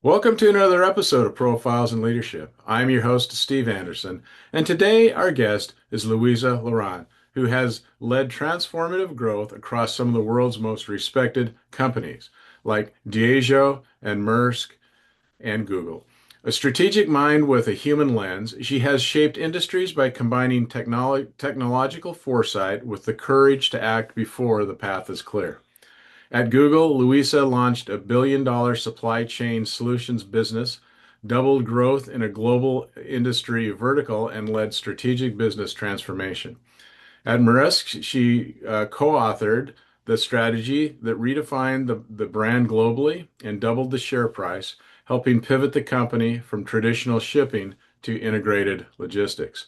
Welcome to another episode of Profiles in Leadership. I'm your host, Steve Anderson, and today our guest is Louisa Loran, who has led transformative growth across some of the world's most respected companies, like DIAGEO and Maersk and Google. A strategic mind with a human lens, she has shaped industries by combining technological foresight with the courage to act before the path is clear. At Google, Louisa launched a billion-dollar supply chain solutions business, doubled growth in a global industry vertical, and led strategic business transformation. At MAERSK, she co-authored the strategy that redefined the brand globally and doubled the share price, helping pivot the company from traditional shipping to integrated logistics.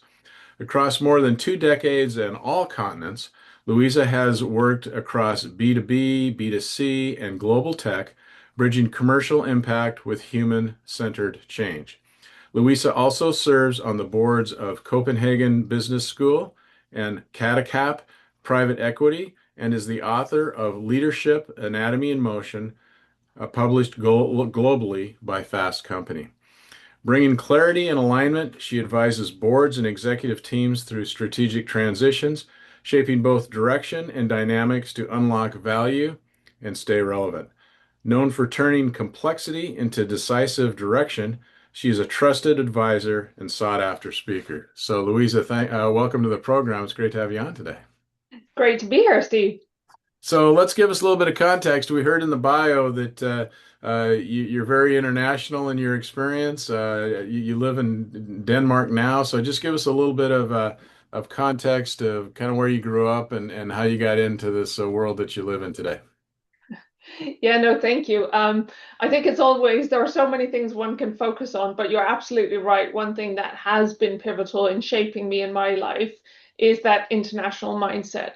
Across more than 2 decades and all continents, Louisa has worked across B2B, B2C, and global tech, bridging commercial impact with human-centered change. Louisa also serves on the boards of Copenhagen Business School and CataCap Private Equity and is the author of Leadership, Anatomy in Motion, published globally by Fast Company. Bringing clarity and alignment, she advises boards and executive teams through strategic transitions, shaping both direction and dynamics to unlock value and stay relevant. Known for turning complexity into decisive direction, she is a trusted advisor and sought-after speaker. So, Louisa, welcome to the program. It's great to have you on today. Great to be here, Steve. So let's give us a little bit of context. We heard in the bio that you're very international in your experience. You live in Denmark now, so just give us a little bit of context of kind of where you grew up and how you got into this world that you live in today. Yeah, no, thank you. I think it's always, there are so many things one can focus on, but you're absolutely right. One thing that has been pivotal in shaping me in my life is that international mindset.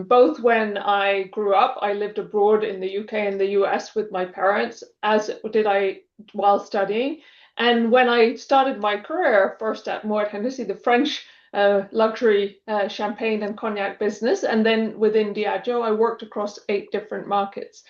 Both when I grew up, I lived abroad in the UK and the US with my parents, as did I while studying. And when I started my career, first at Moet Hennessy, the French luxury champagne and cognac business. And then within Diageo, I worked across 8 different markets.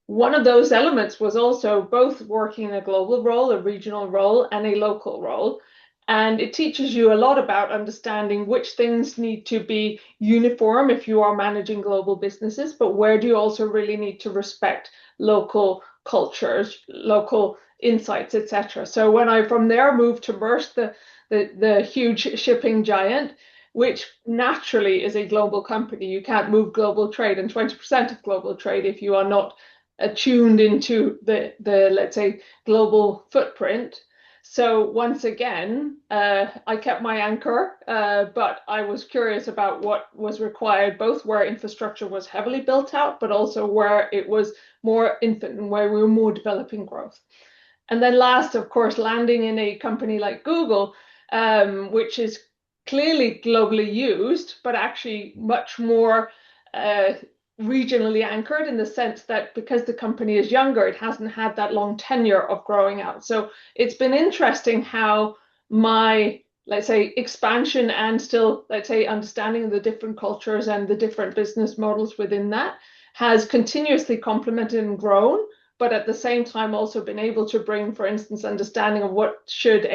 One of those elements was also both working in a global role, a regional role, and a local role. And it teaches you a lot about understanding which things need to be uniform if you are managing global businesses, but where do you also really need to respect local cultures, local insights, etc. So when I from there moved to Maersk, the huge shipping giant, which naturally is a global company. You can't move global trade and 20% of global trade if you are not attuned into the let's say global footprint. So once again, I kept my anchor, but I was curious about what was required, both where infrastructure was heavily built out, but also where it was more infant and where we were more developing growth. And then last, of course, landing in a company like Google, which is clearly globally used, but actually much more regionally anchored in the sense that because the company is younger, it hasn't had that long tenure of growing out. So it's been interesting how my, let's say, expansion and still, let's say, understanding of the different cultures and the different business models within that has continuously complemented and grown, but at the same time also been able to bring, for instance, understanding of what should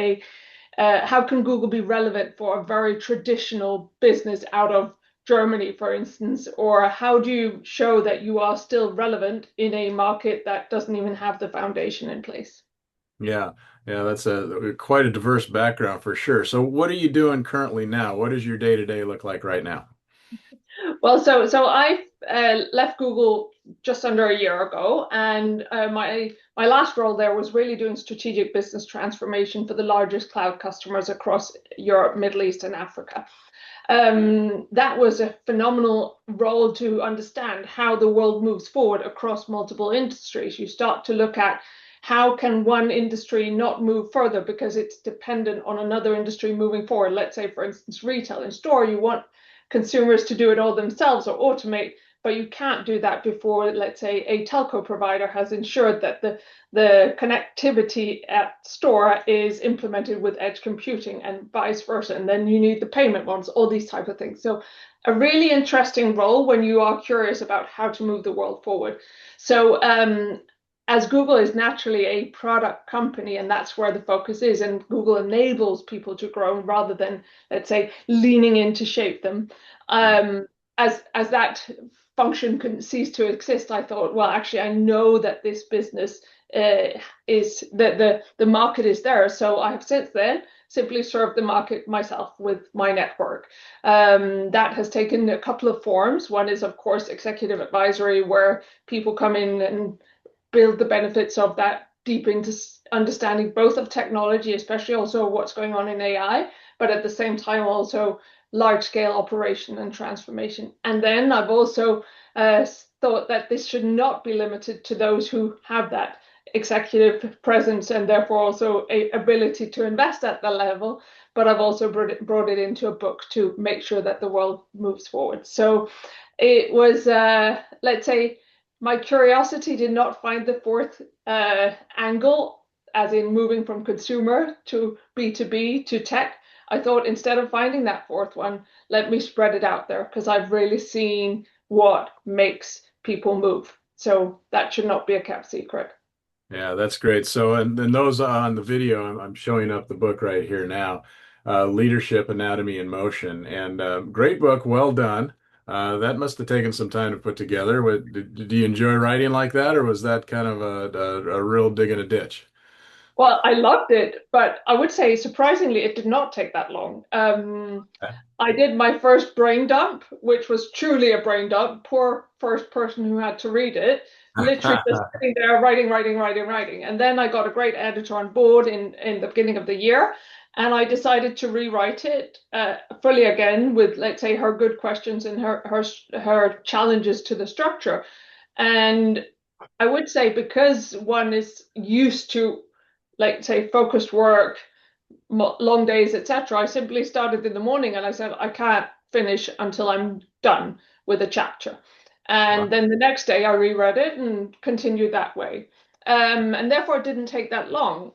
how can Google be relevant for a very traditional business out of Germany, for instance, or how do you show that you are still relevant in a market that doesn't even have the foundation in place? Yeah, yeah, that's quite a diverse background for sure. So what are you doing currently now? What does your day-to-day look like right now? Well, so I left Google just under a year ago, and my last role there was really doing strategic business transformation for the largest cloud customers across Europe, Middle East, and Africa. That was a phenomenal role to understand how the world moves forward across multiple industries. You start to look at how can one industry not move further because it's dependent on another industry moving forward. Let's say, for instance, retail in store, you want consumers to do it all themselves or automate, but you can't do that before, let's say, a telco provider has ensured that the connectivity at store is implemented with edge computing and vice versa. And then you need the payment ones, all these type of things. So a really interesting role when you are curious about how to move the world forward. So as Google is naturally a product company, and that's where the focus is, and Google enables people to grow rather than, let's say, leaning in to shape them. As that function couldn't cease to exist, I thought, well, actually, I know that this business is that the market is there. So I have since then simply served the market myself with my network. That has taken a couple of forms. One is, of course, executive advisory, where people come in and build the benefits of that deep into understanding both of technology, especially also what's going on in AI, but at the same time also large scale operation and transformation. And then I've also thought that this should not be limited to those who have that executive presence and therefore also a ability to invest at the level, but I've also brought it into a book to make sure that the world moves forward. So it was, let's say, my curiosity did not find the fourth angle, as in moving from consumer to B2B to tech. I thought instead of finding that fourth one, let me spread it out there, because I've really seen what makes people move. So that should not be a kept secret. Yeah, that's great. So, and then those on the video, I'm showing up the book right here now, Leadership, Anatomy, and Motion. And great book, well done. That must have taken some time to put together. Do you enjoy writing like that, or was that kind of a real dig in a ditch? Well, I loved it, but I would say surprisingly, it did not take that long. I did my first brain dump, which was truly a brain dump. Poor first person who had to read it, literally just sitting there writing, writing, writing, writing. And then I got a great editor on board in the beginning of the year, and I decided to rewrite it fully again with, let's say, her good questions and her challenges to the structure. And I would say because one is used to, like, say, focused work, long days, etc. I simply started in the morning and I said, I can't finish until I'm done with a chapter. And Wow. then the next day I reread it and continued that way. And therefore it didn't take that long.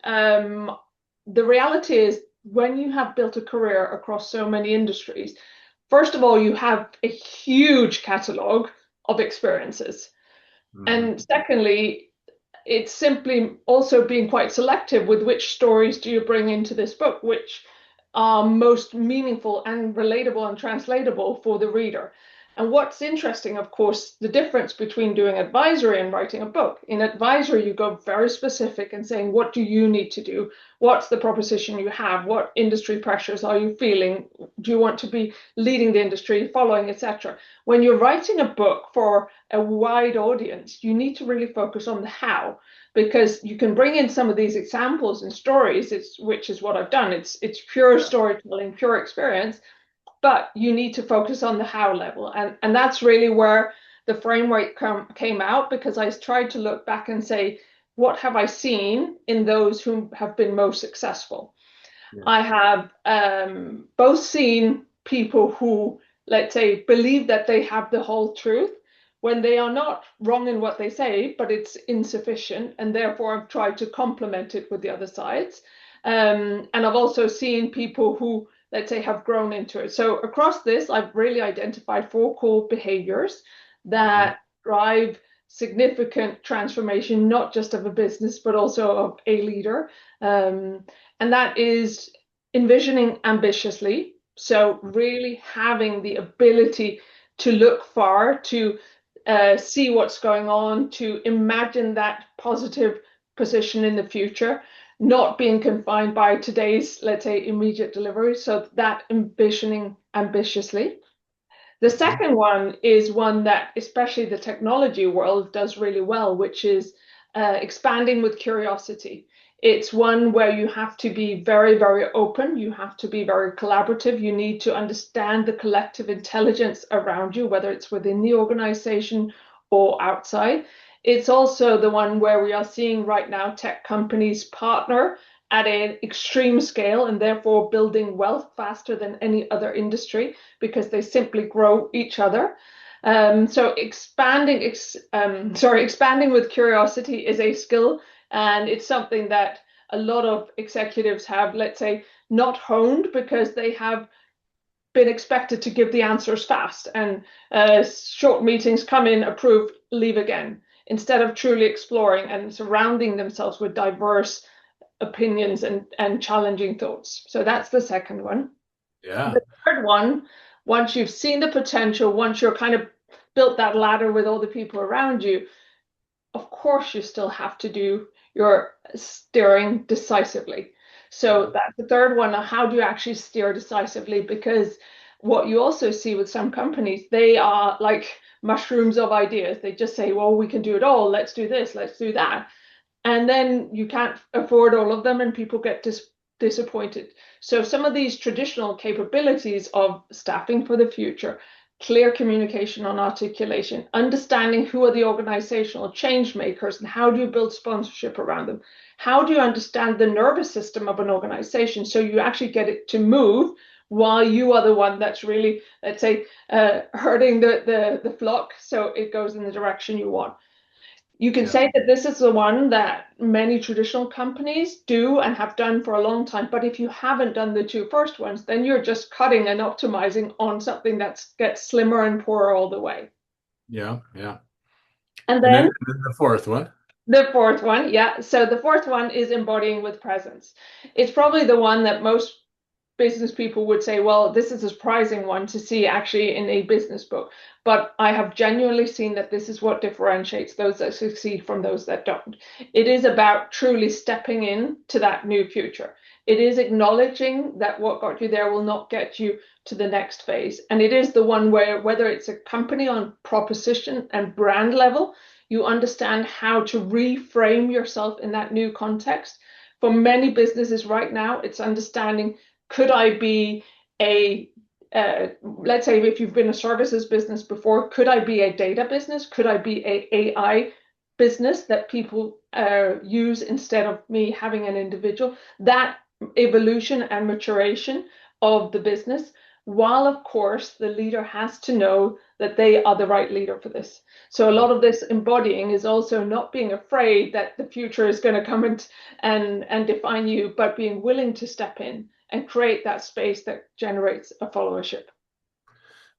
The reality is when you have built a career across so many industries, first of all, you have a huge catalogue of experiences. Mhm. And secondly, it's simply also being quite selective with which stories do you bring into this book, which are most meaningful and relatable and translatable for the reader. And what's interesting, of course, the difference between doing advisory and writing a book. In advisory, you go very specific and saying, what do you need to do? What's the proposition you have? What industry pressures are you feeling? Do you want to be leading the industry, following, etc.? When you're writing a book for a wide audience, you need to really focus on the how, because you can bring in some of these examples and stories, which is what I've done. It's pure storytelling, pure experience, but you need to focus on the how level. And that's really where the framework came out, because I tried to look back and say, what have I seen in those who have been most successful? Yeah. I have both seen people who, let's say, believe that they have the whole truth when they are not wrong in what they say, but it's insufficient. And therefore, I've tried to complement it with the other sides. And I've also seen people who, let's say, have grown into it. So across this, I've really identified four core behaviors Mhm. that drive significant transformation, not just of a business, but also of a leader. And that is envisioning ambitiously. So, really having the ability to look far, to see what's going on, to imagine that positive position in the future, not being confined by today's, let's say, immediate delivery. So, that ambitioning ambitiously. The Mhm. second one is one that especially the technology world does really well, which is expanding with curiosity. It's one where you have to be very, very open. You have to be very collaborative. You need to understand the collective intelligence around you, whether it's within the organization or outside. It's also the one where we are seeing right now tech companies partner at an extreme scale and therefore building wealth faster than any other industry because they simply grow each other. So expanding with curiosity is a skill, and it's something that a lot of executives have, let's say, not honed because they have been expected to give the answers fast and short meetings, come in, approve, leave again. instead of truly exploring and surrounding themselves with diverse opinions and challenging thoughts. So that's the second one. Yeah. The third one, once you've seen the potential, once you're kind of built that ladder with all the people around you, of course you still have to do your steering decisively. Yeah. So that's the third one. How do you actually steer decisively? Because what you also see with some companies, they are like mushrooms of ideas. They just say, well, we can do it all. Let's do this, let's do that. And then you can't afford all of them, and people get disappointed. So some of these traditional capabilities of staffing for the future, clear communication on articulation, understanding who are the organizational change makers and how do you build sponsorship around them? How do you understand the nervous system of an organization so you actually get it to move while you are the one that's really, let's say, herding the flock so it goes in the direction you want? You can Yeah. say that this is the one that many traditional companies do and have done for a long time. But if you haven't done the two first ones, then you're just cutting and optimizing on something that gets slimmer and poorer all the way. Yeah. Yeah. And And then then the fourth one. the fourth one, yeah. So the fourth one is embodying with presence. It's probably the one that most business people would say, well, this is a surprising one to see actually in a business book. But I have genuinely seen that this is what differentiates those that succeed from those that don't. It is about truly stepping in to that new future. It is acknowledging that what got you there will not get you to the next phase. And it is the one where, whether it's a company on proposition and brand level, you understand how to reframe yourself in that new context. For many businesses right now, it's understanding, could I be a let's say if you've been a services business before, could I be a data business? Could I be a AI business that people use instead of me having an individual? That evolution and maturation of the business, while of course the leader has to know that they are the right leader for this. So a lot of this embodying is also not being afraid that the future is going to come and define you, but being willing to step in and create that space that generates a followership.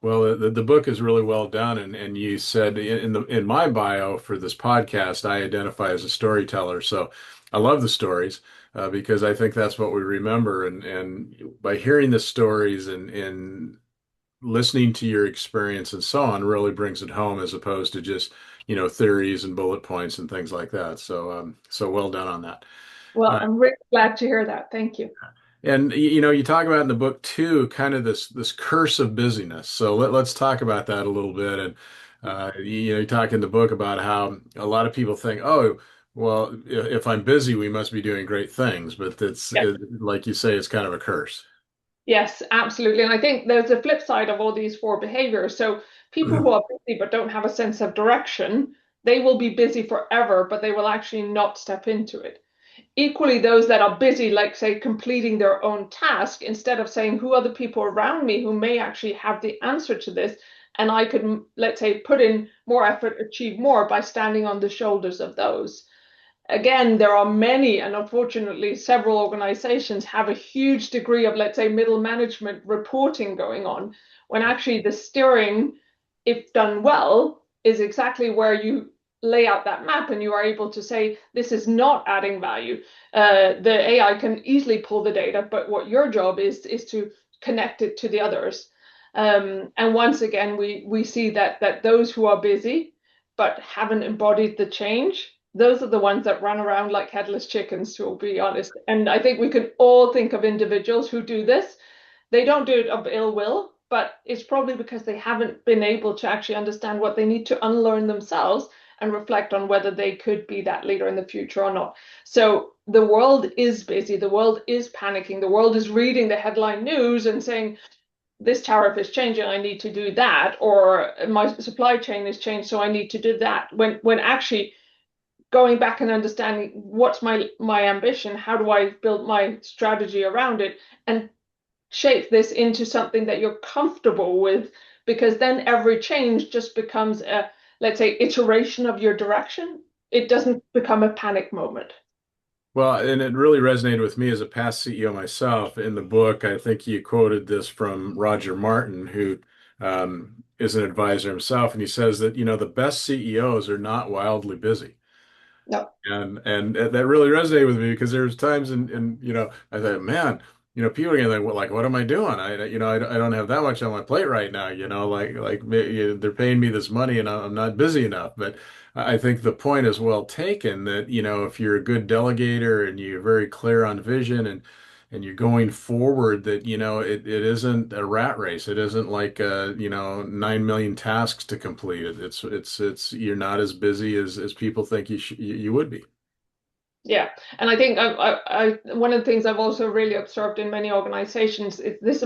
Well, the book is really well done, and you said in my bio for this podcast, I identify as a storyteller. So I love the stories because I think that's what we remember, and by hearing the stories and listening to your experience and so on really brings it home as opposed to just theories and bullet points and things like that. So so well done on that. Well, Uh, I'm really glad to hear that. Thank you. And you talk about in the book too, kind of this curse of busyness. So let's talk about that a little bit. And you talk in the book about how a lot of people think, oh, well, if I'm busy, we must be doing great things. But like you say, it's kind of a curse. Yes, absolutely. And I think there's a flip side of all these four behaviors. So people who are busy but don't have a sense of direction, they will be busy forever, but they will actually not step into it. Equally, those that are busy, like say completing their own task, instead of saying who are the people around me who may actually have the answer to this, and I could, let's say, put in more effort, achieve more by standing on the shoulders of those. Again, there are many, and unfortunately, several organizations have a huge degree of, let's say, middle management reporting going on, when actually the steering, if done well, is exactly where you lay out that map and you are able to say, this is not adding value. The AI can easily pull the data, but what your job is to connect it to the others. And once again, we see that those who are busy but haven't embodied the change, those are the ones that run around like headless chickens, to be honest. And I think we can all think of individuals who do this. They don't do it of ill will, but it's probably because they haven't been able to actually understand what they need to unlearn themselves and reflect on whether they could be that leader in the future or not. So the world is busy, the world is panicking, the world is reading the headline news and saying, this tariff is changing, I need to do that, or my supply chain is changed, so I need to do that. When actually going back and understanding what's my ambition, how do I build my strategy around it, and shape this into something that you're comfortable with, because then every change just becomes a, let's say, iteration of your direction. It doesn't become a panic moment. Well, and it really resonated with me as a past CEO myself. In the book, I think you quoted this from Roger Martin, who is an advisor himself, and he says that, the best CEOs are not wildly busy. No. And that really resonated with me because there's times I thought, man, people are gonna think, well, like, what am I doing? I don't have that much on my plate right now. They're paying me this money and I'm not busy enough. But I think the point is well taken that, if you're a good delegator and you're very clear on vision and you're going forward, that, it isn't a rat race. It isn't like 9 million tasks to complete. It's you're not as busy as people think you would be. Yeah, and I think one of the things I've also really observed in many organizations is this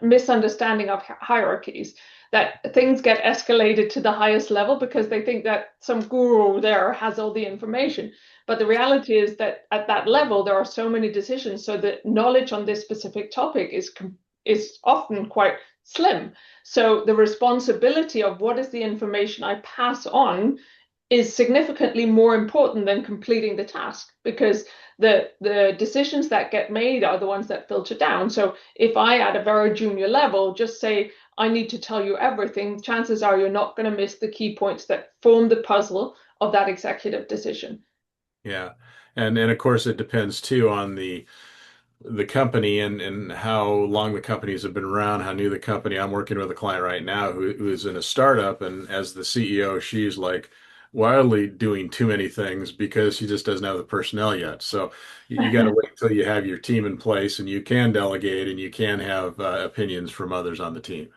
misunderstanding of hierarchies, that things get escalated to the highest level because they think that some guru there has all the information. But the reality is that at that level, there are so many decisions, so the knowledge on this specific topic is often quite slim. So the responsibility of what is the information I pass on is significantly more important than completing the task, because the decisions that get made are the ones that filter down. So if I at a very junior level just say I need to tell you everything, chances are you're not going to miss the key points that form the puzzle of that executive decision. Yeah. And of course it depends too on the company and how long the companies have been around, how new the company. I'm working with a client right now who's in a startup, and as the CEO, she's like wildly doing too many things because she just doesn't have the personnel yet. So you got to wait until you have your team in place and you can delegate and you can have opinions from others on the team.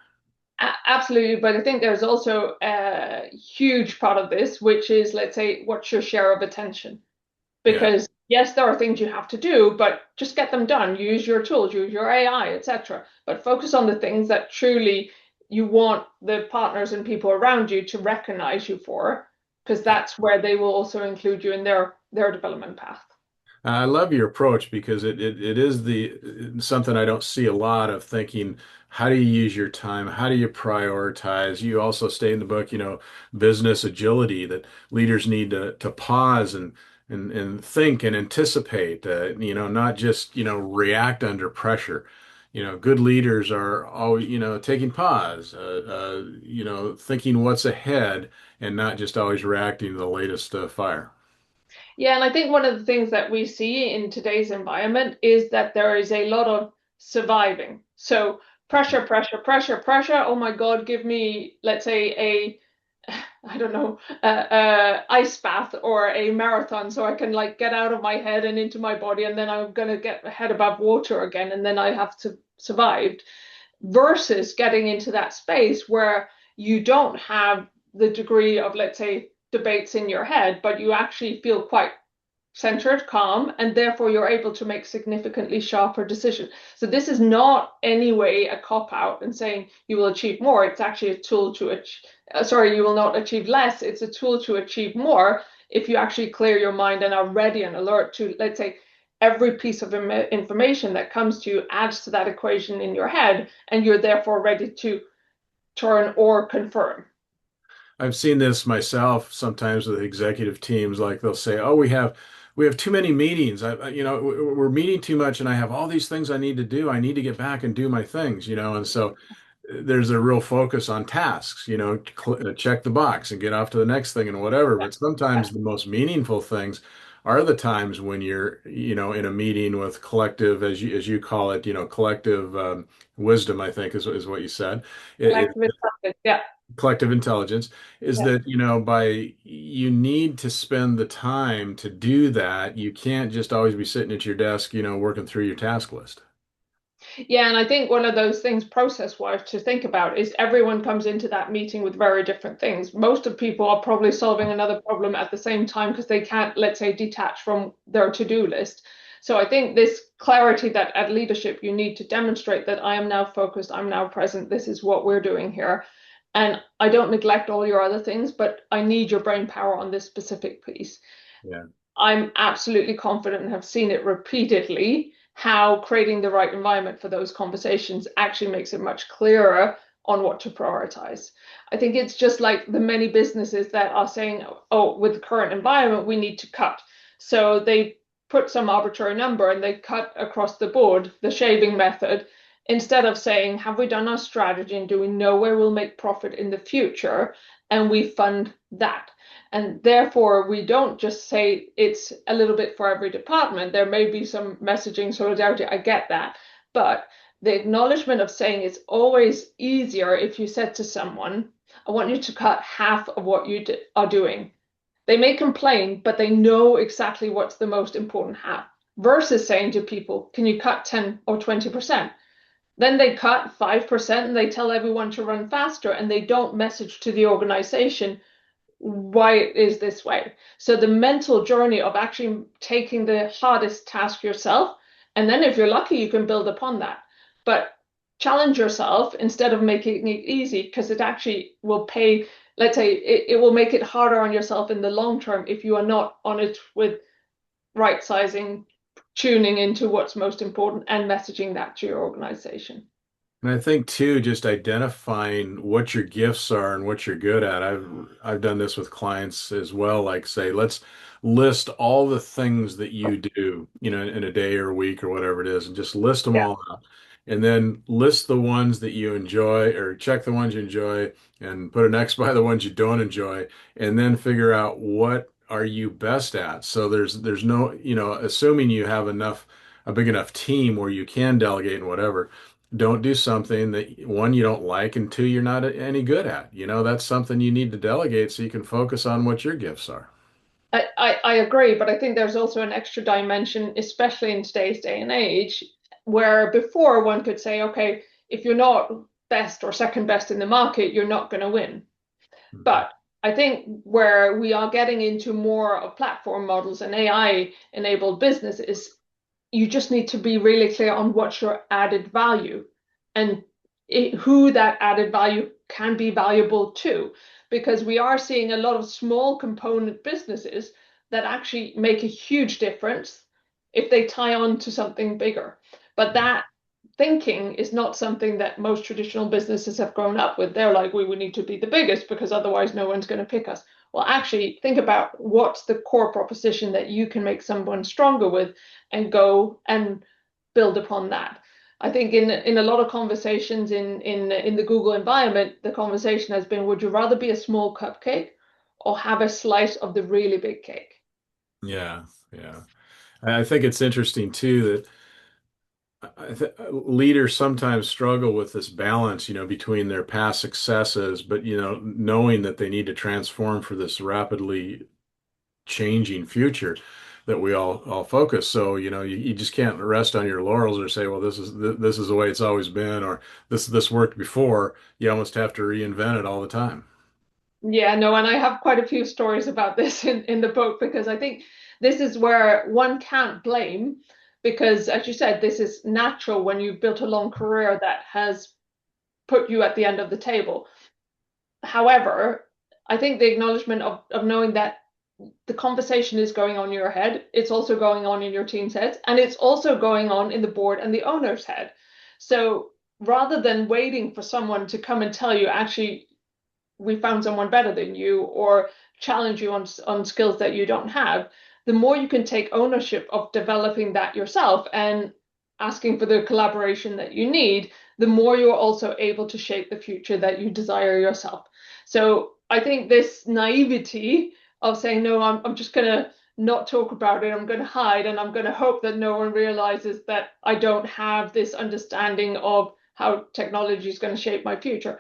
Absolutely, but I think there's also a huge part of this, which is, let's say, what's your share of attention? Yeah. Because yes, there are things you have to do, but just get them done. Use your tools, use your AI, etc. But focus on the things that truly you want the partners and people around you to recognize you for, because that's where they will also include you in their development path. I love your approach because it is something I don't see a lot of thinking. How do you use your time? How do you prioritize? You also state in the book, business agility, that leaders need to pause and think and anticipate, not just, react under pressure. Good leaders are always, taking pause, thinking what's ahead and not just always reacting to the latest fire. Yeah, and I think one of the things that we see in today's environment is that there is a lot of surviving. So pressure, pressure, pressure, pressure. Oh my God, give me, let's say, I don't know, a ice bath or a marathon so I can like get out of my head and into my body, and then I'm gonna get my head above water again, and then I have to survive. Versus getting into that space where you don't have the degree of, let's say, debates in your head, but you actually feel quite centered, calm, and therefore you're able to make significantly sharper decisions. So this is not any way a cop out and saying you will achieve more. It's actually a tool to achieve, sorry, you will not achieve less. It's a tool to achieve more if you actually clear your mind and are ready and alert to, let's say, every piece of information that comes to you adds to that equation in your head, and you're therefore ready to turn or confirm. I've seen this myself sometimes with executive teams. Like they'll say, "Oh, we have too many meetings. We're meeting too much, and I have all these things I need to do. I need to get back and do my things, And so there's a real focus on tasks, check the box and get off to the next thing and whatever. Yeah. But sometimes the most meaningful things are the times when you're, in a meeting with collective, as you call it, collective wisdom, I think is what you said. It, Collective intelligence. Yeah. collective intelligence is Yeah. that by you need to spend the time to do that. You can't just always be sitting at your desk, working through your task list. Yeah, and I think one of those things process-wise to think about is everyone comes into that meeting with very different things. Most of people are probably solving another problem at the same time because they can't, let's say, detach from their to-do list. So I think this clarity that at leadership you need to demonstrate that I am now focused, I'm now present, this is what we're doing here. And I don't neglect all your other things, but I need your brain power on this specific piece. Yeah. I'm absolutely confident and have seen it repeatedly how creating the right environment for those conversations actually makes it much clearer on what to prioritize. I think it's just like the many businesses that are saying, oh, with the current environment, we need to cut. So they put some arbitrary number and they cut across the board, the shaving method. instead of saying, have we done our strategy and do we know where we'll make profit in the future? And we fund that. And therefore, we don't just say it's a little bit for every department. There may be some messaging solidarity. I get that. But the acknowledgement of saying it's always easier if you said to someone, I want you to cut half of what you are doing. They may complain, but they know exactly what's the most important half versus saying to people, can you cut 10 or 20%? Then they cut 5% and they tell everyone to run faster and they don't message to the organization why it is this way. So the mental journey of actually taking the hardest task yourself, and then if you're lucky, you can build upon that. But challenge yourself instead of making it easy, because it actually will pay, let's say, it will make it harder on yourself in the long term if you are not on it with right sizing, tuning into what's most important and messaging that to your organization. And I think too, just identifying what your gifts are and what you're good at. I've done this with clients as well. Like say, let's list all the things that you do, in a day or a week or whatever it is, and just list them Yeah. all out. And then list the ones that you enjoy or check the ones you enjoy and put an X by the ones you don't enjoy, and then figure out what are you best at. So there's no, assuming you have a big enough team where you can delegate and whatever, don't do something that one you don't like and two you're not any good at. That's something you need to delegate so you can focus on what your gifts are. I agree, but I think there's also an extra dimension, especially in today's day and age, where before one could say, okay, if you're not best or second best in the market, you're not going to win. Mhm. But I think where we are getting into more of platform models and AI enabled business is you just need to be really clear on what's your added value and who that added value can be valuable to. Because we are seeing a lot of small component businesses that actually make a huge difference if they tie on to something bigger. But that thinking is not something that most traditional businesses have grown up with. They're like, we need to be the biggest because otherwise no one's going to pick us. Well, actually, think about what's the core proposition that you can make someone stronger with and go and build upon that. I think in a lot of conversations in the Google environment, the conversation has been, would you rather be a small cupcake or have a slice of the really big cake? Yeah, yeah. I think it's interesting too that leaders sometimes struggle with this balance, between their past successes, but knowing that they need to transform for this rapidly changing future that we all focus. So, you just can't rest on your laurels or say, well, this is the way it's always been, or this worked before. You almost have to reinvent it all the time. Yeah, no, and I have quite a few stories about this in the book because I think this is where one can't blame because, as you said, this is natural when you've built a long career that has put you at the end of the table. However, I think the acknowledgement of knowing that the conversation is going on in your head, it's also going on in your team's heads, and it's also going on in the board and the owner's head. So rather than waiting for someone to come and tell you, actually, we found someone better than you or challenge you on skills that you don't have, the more you can take ownership of developing that yourself and asking for the collaboration that you need, the more you're also able to shape the future that you desire yourself. So I think this naivety of saying, no, I'm just going to not talk about it, I'm going to hide, and I'm going to hope that no one realizes that I don't have this understanding of how technology is going to shape my future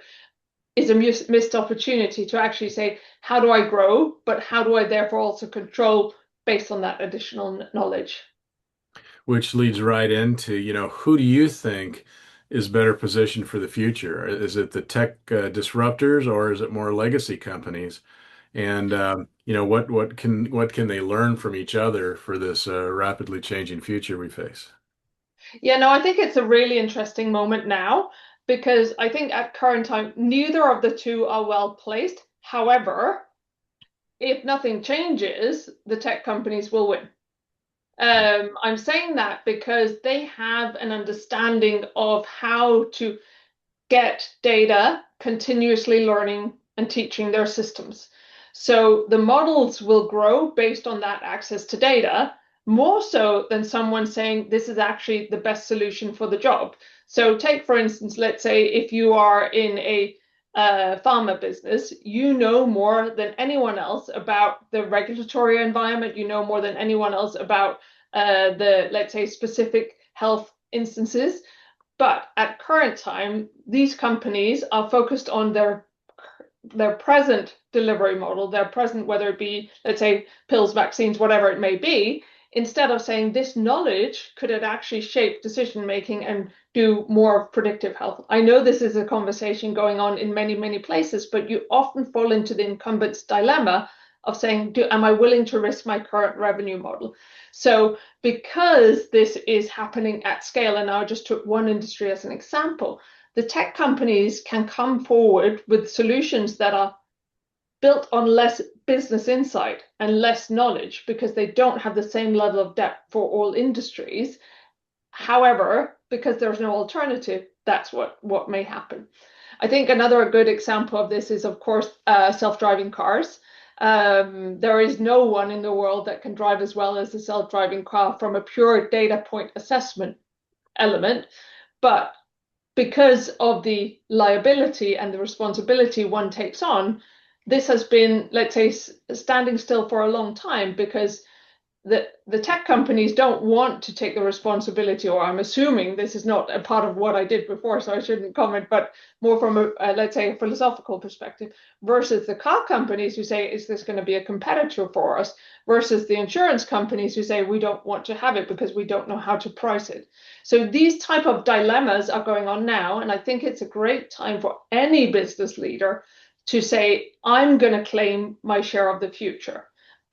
is a missed opportunity to actually say, how do I grow, but how do I therefore also control based on that additional knowledge? Which leads right into, who do you think is better positioned for the future? Is it the tech disruptors or is it more legacy companies? And what can they learn from each other for this rapidly changing future we face? Yeah, no, I think it's a really interesting moment now because I think at current time, neither of the two are well placed. However, if nothing changes, the tech companies will win. I'm saying that because they have an understanding of how to get data, continuously learning and teaching their systems. So the models will grow based on that access to data, more so than someone saying this is actually the best solution for the job. So take, for instance, let's say if you are in a pharma business, you know more than anyone else about the regulatory environment, you know more than anyone else about let's say, specific health instances. But at current time, these companies are focused on their present delivery model, their present, whether it be, let's say, pills, vaccines, whatever it may be, instead of saying this knowledge, could it actually shape decision making and do more predictive health? I know this is a conversation going on in many, many places, but you often fall into the incumbent's dilemma of saying, am I willing to risk my current revenue model? So because this is happening at scale, and I just took one industry as an example, the tech companies can come forward with solutions that are built on less business insight and less knowledge because they don't have the same level of depth for all industries. However, because there's no alternative, that's what may happen. I think another good example of this is, of course, self-driving cars. There is no one in the world that can drive as well as a self-driving car from a pure data point assessment element. But because of the liability and the responsibility one takes on, this has been, let's say, standing still for a long time because the tech companies don't want to take the responsibility, or I'm assuming this is not a part of what I did before, so I shouldn't comment, but more from let's say, a philosophical perspective, versus the car companies who say, is this going to be a competitor for us? Versus the insurance companies who say, we don't want to have it because we don't know how to price it. So these type of dilemmas are going on now, and I think it's a great time for any business leader to say, I'm going to claim my share of the future.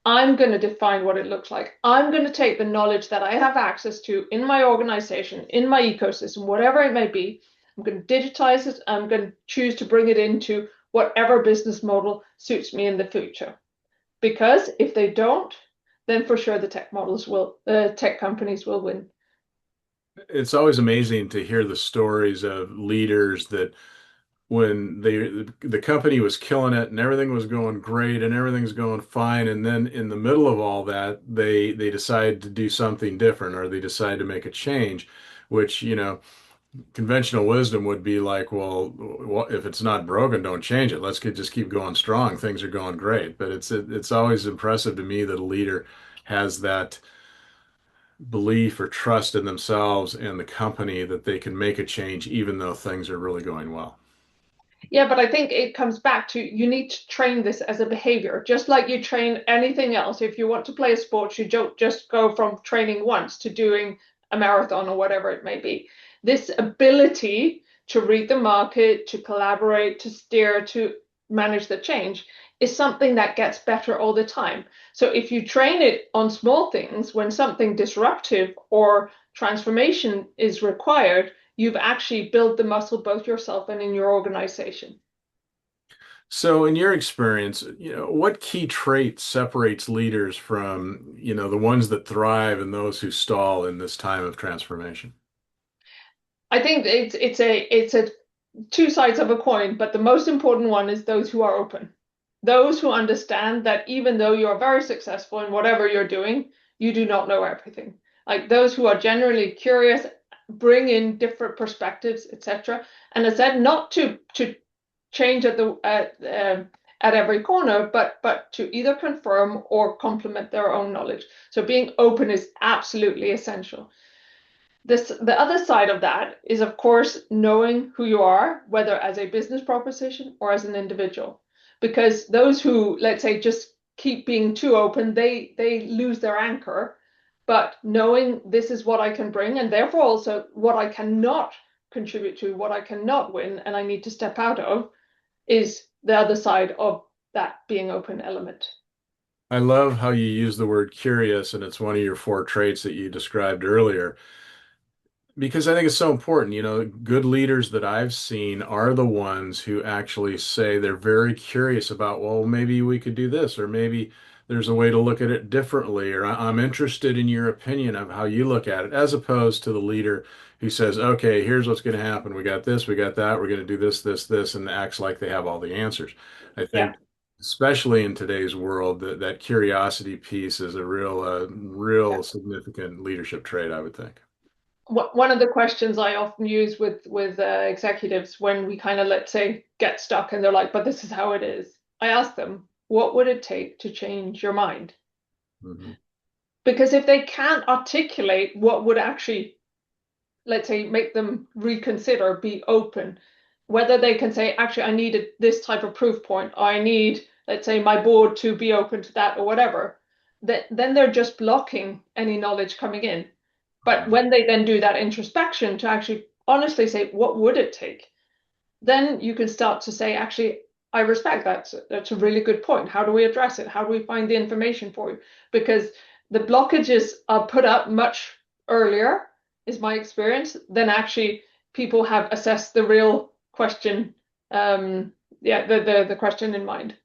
I'm going to define what it looks like. I'm going to take the knowledge that I have access to in my organization, in my ecosystem, whatever it may be. I'm going to digitize it. I'm going to choose to bring it into whatever business model suits me in the future. Because if they don't, then for sure the tech companies will win. It's always amazing to hear the stories of leaders that when the company was killing it and everything was going great and everything's going fine, and then in the middle of all that, they decide to do something different or they decide to make a change, which, conventional wisdom would be like, well, if it's not broken, don't change it. Just keep going strong. Things are going great. But it's always impressive to me that a leader has that belief or trust in themselves and the company that they can make a change even though things are really going well. Yeah, but I think it comes back to you need to train this as a behavior, just like you train anything else. If you want to play a sport, you don't just go from training once to doing a marathon or whatever it may be. This ability to read the market, to collaborate, to steer, to manage the change is something that gets better all the time. So if you train it on small things, when something disruptive or transformation is required, you've actually built the muscle both yourself and in your organization. So, in your experience, what key trait separates leaders from, the ones that thrive and those who stall in this time of transformation? I think it's a two sides of a coin, but the most important one is those who are open. Those who understand that even though you're very successful in whatever you're doing, you do not know everything. Like those who are generally curious, bring in different perspectives, etc. And as I said, not to change at every corner, but to either confirm or complement their own knowledge. So being open is absolutely essential. The other side of that is, of course, knowing who you are, whether as a business proposition or as an individual. Because those who, let's say, just keep being too open, they lose their anchor. But knowing this is what I can bring, and therefore also what I cannot contribute to, what I cannot win, and I need to step out of, is the other side of that being open element. I love how you use the word curious, and it's one of your four traits that you described earlier. Because I think it's so important. Good leaders that I've seen are the ones who actually say they're very curious about, well, maybe we could do this, or maybe there's a way to look at it differently, or I'm interested in your opinion of how you look at it, as opposed to the leader who says, okay, here's what's going to happen. We got this, we got that, we're going to do this, this, this, and acts like they have all the answers. I Yeah. think. especially in today's world, that curiosity piece is a real significant leadership trait, I would think. One of the questions I often use with executives when we kind of, let's say, get stuck and they're like, but this is how it is. I ask them, what would it take to change your mind? Hmm. Because if they can't articulate what would actually, let's say, make them reconsider, be open, whether they can say, actually, I needed this type of proof point, or I need, let's say, my board to be open to that or whatever, that then they're just blocking any knowledge coming in. But when they then do that introspection to actually honestly say, what would it take? Then you can start to say, actually, I respect that. That's a really good point. How do we address it? How do we find the information for you? Because the blockages are put up much earlier, is my experience, than actually people have assessed the real question. Yeah, the question in mind.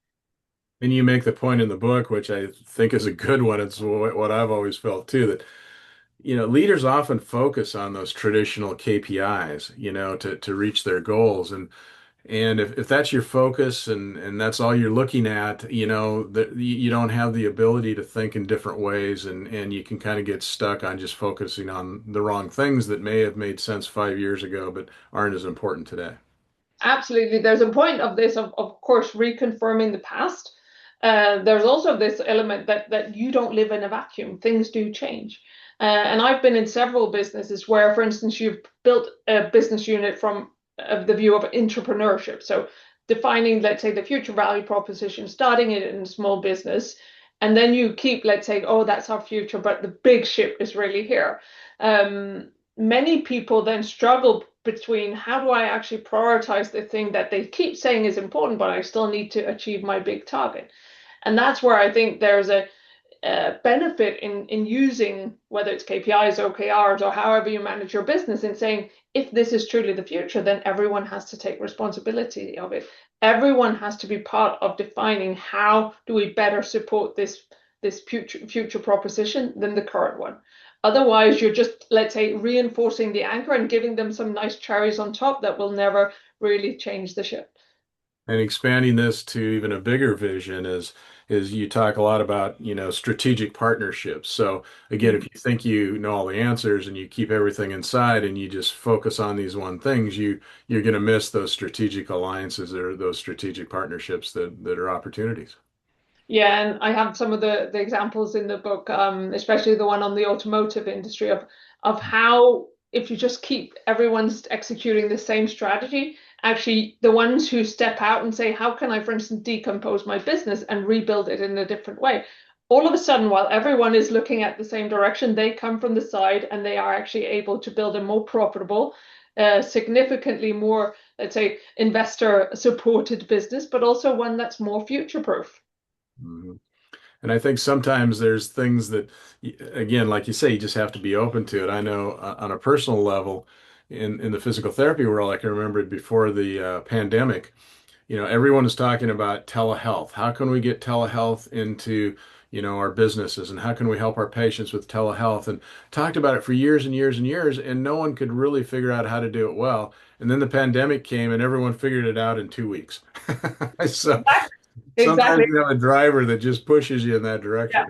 And you make the point in the book, which I think is a good one. It's what I've always felt too, that leaders often focus on those traditional KPIs, to reach their goals. And if that's your focus and that's all you're looking at, that you don't have the ability to think in different ways, and you can kind of get stuck on just focusing on the wrong things that may have made sense 5 years ago but aren't as important today. Absolutely. There's a point of this, of course, reconfirming the past. There's also this element that you don't live in a vacuum. Things do change. And I've been in several businesses where, for instance, you've built a business unit from the view of entrepreneurship. So defining, let's say, the future value proposition, starting it in a small business, and then you keep, let's say, oh, that's our future, but the big ship is really here. Many people then struggle between how do I actually prioritize the thing that they keep saying is important, but I still need to achieve my big target. And that's where I think there's a benefit in using whether it's KPIs, OKRs, or however you manage your business, in saying if this is truly the future, then everyone has to take responsibility of it. Everyone has to be part of defining how do we better support this future proposition than the current one. Otherwise, you're just, let's say, reinforcing the anchor and giving them some nice cherries on top that will never really change the ship. And expanding this to even a bigger vision is you talk a lot about, strategic partnerships. So again, if Mm. you think you know all the answers and you keep everything inside and you just focus on these one things, you're going to miss those strategic alliances or those strategic partnerships that are opportunities. Yeah, and I have some of the examples in the book, especially the one on the automotive industry of how if you just keep everyone's executing the same strategy, actually the ones who step out and say, how can I, for instance, decompose my business and rebuild it in a different way? All of a sudden, while everyone is looking at the same direction, they come from the side and they are actually able to build a more profitable, significantly more, let's say, investor supported business, but also one that's more future proof. Mhm. And I think sometimes there's things that, again, like you say, you just have to be open to it. I know on a personal level, in the physical therapy world, I can remember it before the pandemic. Everyone is talking about telehealth. How can we get telehealth into, our businesses, and how can we help our patients with telehealth? And talked about it for years and years and years, and no one could really figure out how to do it well. And then the pandemic came, and everyone figured it out in 2 weeks. So sometimes Exactly. you have a driver that just pushes you in that Yeah. direction.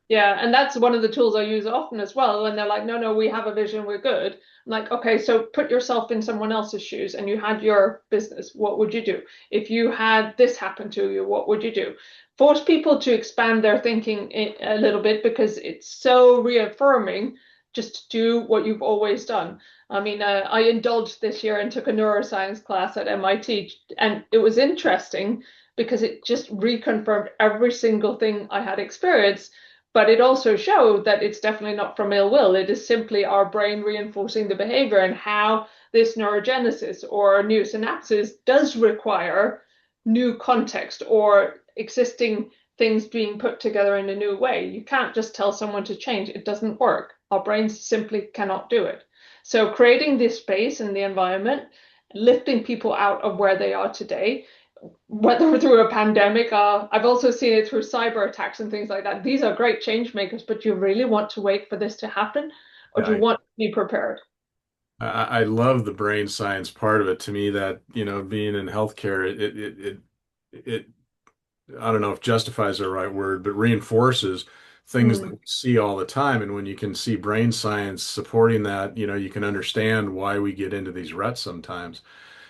Yeah. And that's one of the tools I use often as well. When they're like, no, no, we have a vision, we're good. I'm like, okay, so put yourself in someone else's shoes and you had your business. What would you do? If you had this happen to you, what would you do? Force people to expand their thinking a little bit because it's so reaffirming. Just do what you've always done. I mean, I indulged this year and took a neuroscience class at MIT, and it was interesting because it just reconfirmed every single thing I had experienced. But it also showed that it's definitely not from ill will. It is simply our brain reinforcing the behavior, and how this neurogenesis or new synapses does require new context or existing things being put together in a new way. You can't just tell someone to change, it doesn't work. Our brains simply cannot do it. So, creating this space and the environment, lifting people out of where they are today, whether through a pandemic, I've also seen it through cyber attacks and things like that. These are great change makers, but do you really want to wait for this to happen, or Yeah, do you want to be prepared? I love the brain science part of it. To me, that being in healthcare, it I don't know if justify is the right word, but reinforces things that Mm, we see all the time. And when you can see brain science supporting that, you can understand why we get into these ruts sometimes.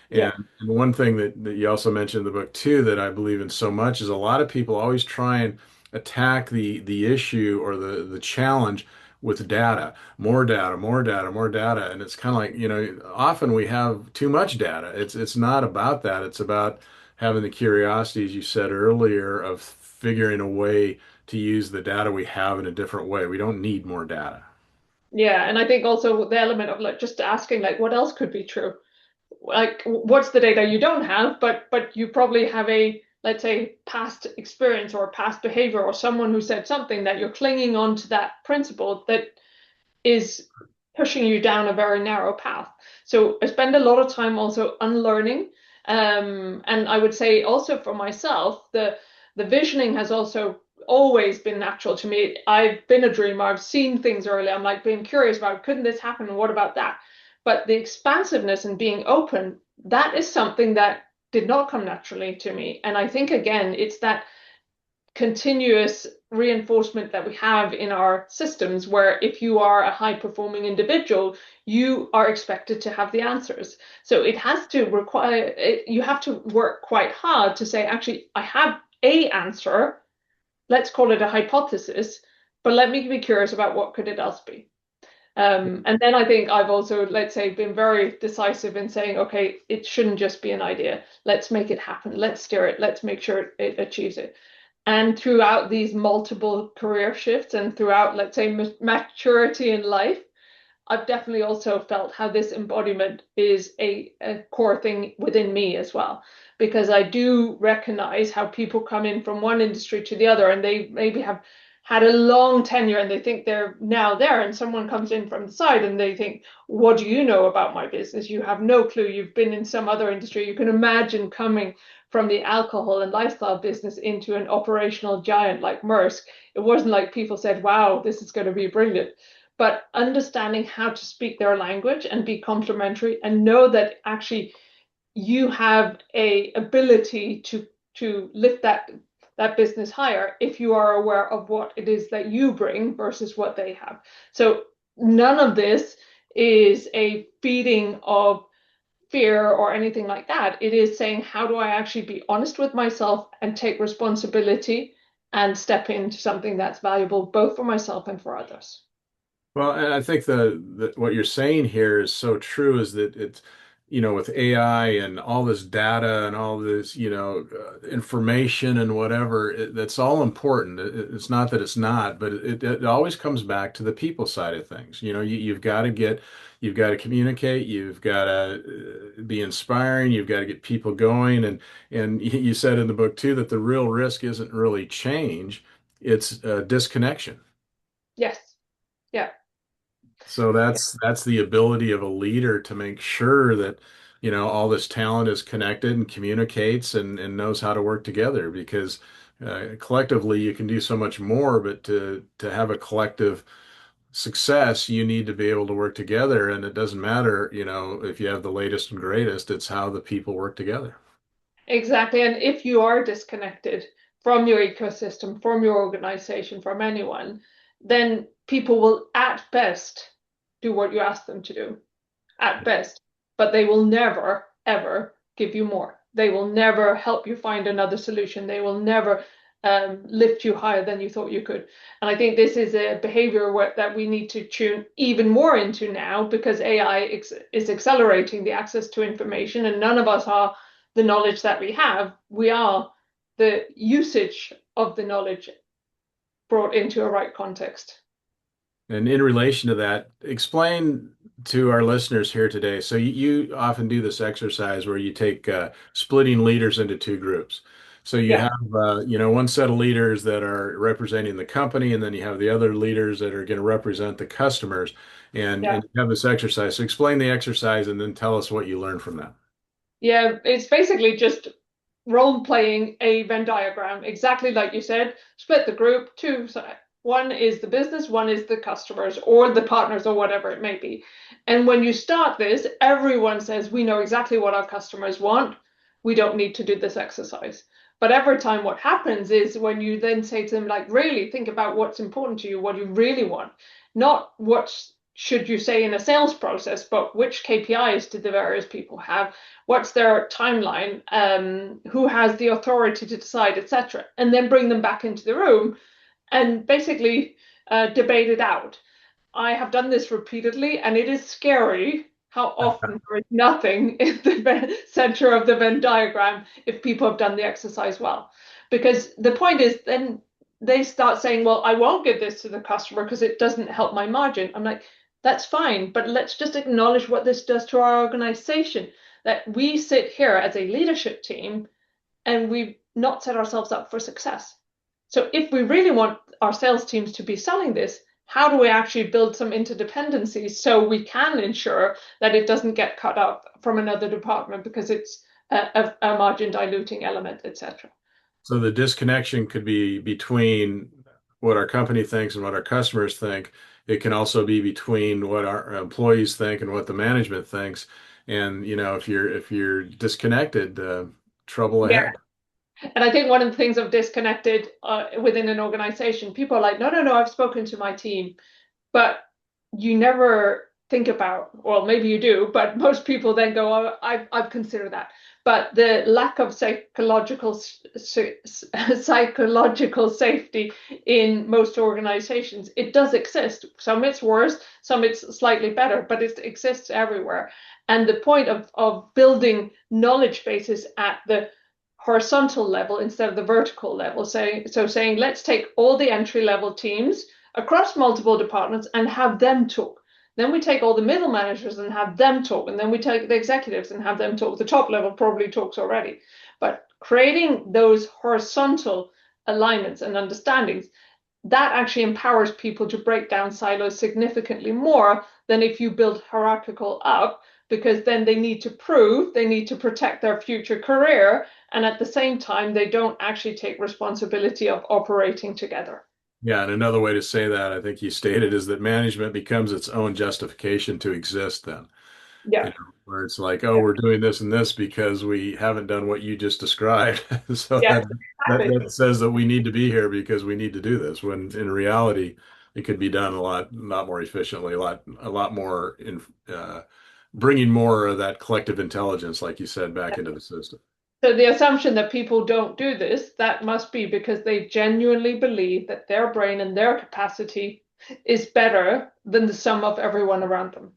yeah. And one thing that you also mentioned in the book too that I believe in so much is a lot of people always try and attack the issue or the challenge with data, more data, more data, more data. And it's kind of like, often we have too much data. It's not about that. It's about having the curiosity, as you said earlier, of figuring a way to use the data we have in a different way. We don't need more data. Yeah, and I think also the element of like just asking like what else could be true? Like what's the data you don't have, but you probably have a, let's say, past experience or past behavior or someone who said something that you're clinging on to that principle that is pushing you down a very narrow path. So I spend a lot of time also unlearning. And I would say also for myself, the visioning has also always been natural to me. I've been a dreamer. I've seen things early. I'm like being curious about, couldn't this happen? And what about that? But the expansiveness and being open, that is something that did not come naturally to me. And I think again, it's that continuous reinforcement that we have in our systems where if you are a high performing individual you are expected to have the answers, so it has to require it, you have to work quite hard to say actually I have a answer, let's call it a hypothesis, but let me be curious about what could it else be. And then I think I've also, let's say, been very decisive in saying, okay, it shouldn't just be an idea. Let's make it happen. Let's steer it. Let's make sure it achieves it. And throughout these multiple career shifts and throughout, let's say, maturity in life, I've definitely also felt how this embodiment is a core thing within me as well. Because I do recognize how people come in from one industry to the other and they maybe have had a long tenure and they think they're now there, and someone comes in from the side and they think, what do you know about my business? You have no clue. You've been in some other industry. You can imagine coming from the alcohol and lifestyle business into an operational giant like Maersk. It wasn't like people said, wow, this is going to be brilliant, but understanding how to speak their language and be complementary and know that actually you have a ability to lift that business higher if you are aware of what it is that you bring versus what they have. So none of this is a feeding of fear or anything like that. It is saying, how do I actually be honest with myself and take responsibility and step into something that's valuable both for myself and for others? Well, and I think what you're saying here is so true is that it's, with AI and all this data and all this, information and whatever, that's all important. It's not that it's not, but it always comes back to the people side of things. You've got to communicate, you've got to be inspiring, you've got to get people going. And you said in the book too that the real risk isn't really change, it's disconnection. Yes. Yeah. So that's the ability of a leader to make sure that, all this talent is connected and communicates and knows how to work together because collectively you can do so much more, but to have a collective success, you need to be able to work together. And it doesn't matter, if you have the latest and greatest, it's how the people work together. Exactly. And if you are disconnected from your ecosystem, from your organization, from anyone, then people will at best do what you ask them to do, at best, but they will never, ever give you more. They will never help you find another solution. They will never lift you higher than you thought you could. And I think this is a behavior that we need to tune even more into now because AI is accelerating the access to information, and none of us are the knowledge that we have. We are the usage of the knowledge brought into a right context. And in relation to that, explain to our listeners here today. So you often do this exercise where you take splitting leaders into two groups. So you Yeah, have one set of leaders that are representing the company, and then you have the other leaders that are going to represent the customers, and yeah. you have this exercise. So explain the exercise and then tell us what you learned from that. Yeah, it's basically just role playing a Venn diagram, exactly like you said. Split the group, two. One is the business, one is the customers or the partners or whatever it may be. And when you start this, everyone says, we know exactly what our customers want. We don't need to do this exercise. But every time what happens is when you then say to them, like, really think about what's important to you, what you really want, not what should you say in a sales process, but which KPIs do the various people have, what's their timeline, who has the authority to decide, etc. And then bring them back into the room and basically debate it out. I have done this repeatedly, and it is scary how often there is nothing in the center of the Venn diagram if people have done the exercise well. Because the point is, then they start saying, well, I won't give this to the customer because it doesn't help my margin. I'm like, that's fine, but let's just acknowledge what this does to our organization. That we sit here as a leadership team and we've not set ourselves up for success. So if we really want our sales teams to be selling this, how do we actually build some interdependencies so we can ensure that it doesn't get cut up from another department because it's a margin diluting element, etc. So the disconnection could be between what our company thinks and what our customers think. It can also be between what our employees think and what the management thinks. And if you're disconnected, trouble Yeah. ahead. And I think one of the things of disconnected within an organization, people are like, no, no, no, I've spoken to my team. But you never think about, well, maybe you do, but most people then go, oh, I've considered that. But the lack of psychological safety in most organizations, it does exist. Some it's worse, some it's slightly better, but it exists everywhere. And the point of building knowledge bases at the horizontal level instead of the vertical level. So saying, let's take all the entry level teams across multiple departments and have them talk. Then we take all the middle managers and have them talk. And then we take the executives and have them talk. The top level probably talks already. But creating those horizontal alignments and understandings, that actually empowers people to break down silos significantly more than if you build hierarchical up, because then they need to prove, they need to protect their future career, and at the same time, they don't actually take responsibility of operating together. Yeah, and another way to say that, I think you stated, is that management becomes its own justification to exist then. Yeah, Where it's like, oh, we're doing this and this because we haven't done what you just described. So yeah, exactly. that says that we need to be here because we need to do this, when in reality it could be done a lot more efficiently, a lot more in bringing more of that collective intelligence, like you said, back into the system. So the assumption that people don't do this, that must be because they genuinely believe that their brain and their capacity is better than the sum of everyone around them.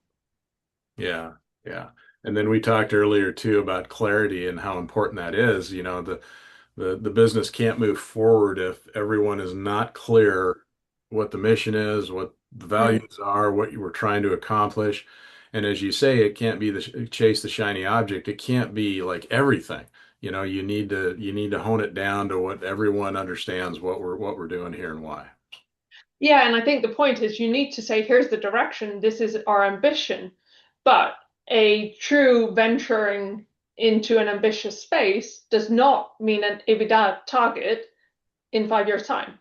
Yeah, yeah. And then we talked earlier too about clarity and how important that is. The business can't move forward if everyone is not clear what the mission is, what the Mm. values are, what you were trying to accomplish. And as you say, it can't be the chase the shiny object. It can't be like everything. You need to hone it down to what everyone understands what we're doing here and why. Yeah, and I think the point is you need to say, here's the direction, this is our ambition. But a true venturing into an ambitious space does not mean an EBITDA target in 5 years' time.